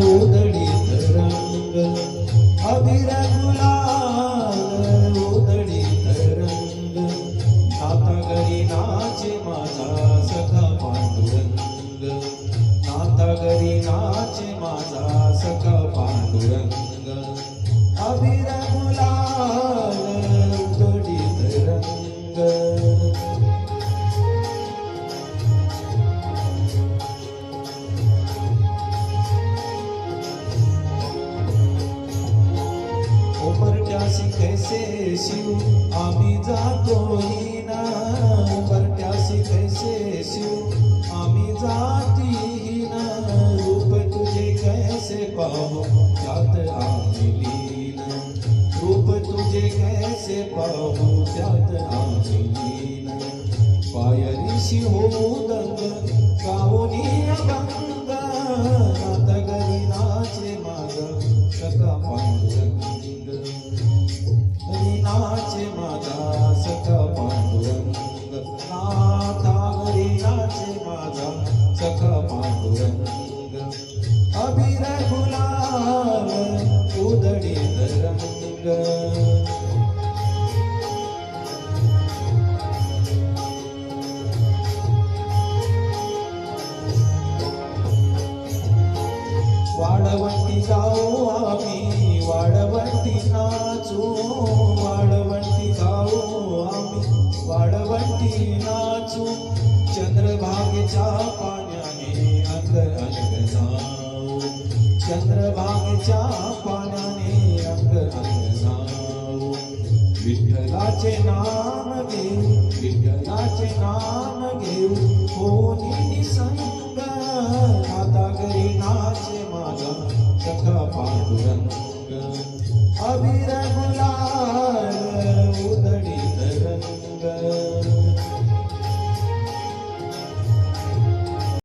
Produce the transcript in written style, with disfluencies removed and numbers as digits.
उधळीत रंग अबीर गुलाल उधळीत रंग नाता घरी नाचे माझा सखा पांडुरंग नाता घरी नाचे माझा सखा पांडुरंग अबीर गुलाल उधळीत रंग उमरट्यासी कैसे शिव आम्ही जातो हिना उमरट्यासी कैसे शिव आम्ही जाती हिना रूप तुझे कैसे पाहू त्यात आम्ही लीन रूप तुझे कैसे पाहू त्यात आम्ही लीन पायरीशी होऊ दंग गावोनी अभंग नाता घरी नाचे माझा सखा पांडुरंग नाचे माझा सखा पांडुरंग नाथा घरी नाचे माझा सखा पांडुरंग अबीर गुलाल उधळीत रंग वाळवंटी जाऊ आम्ही वाळवंटी नाचू वाळवंटी जाऊ आम्ही वाळवंटी नाचू चंद्रभागेच्या पाण्याने अंग अंग जाऊ चंद्रभागेच्या पाण्याने अंग अंग जाऊ विठ्ठलाचे नाम घेऊ विठ्ठलाचे नाम घेऊ होनी निसंग नाता घरी नाचे माझा सखा पांडुरंग अबीर गुलाल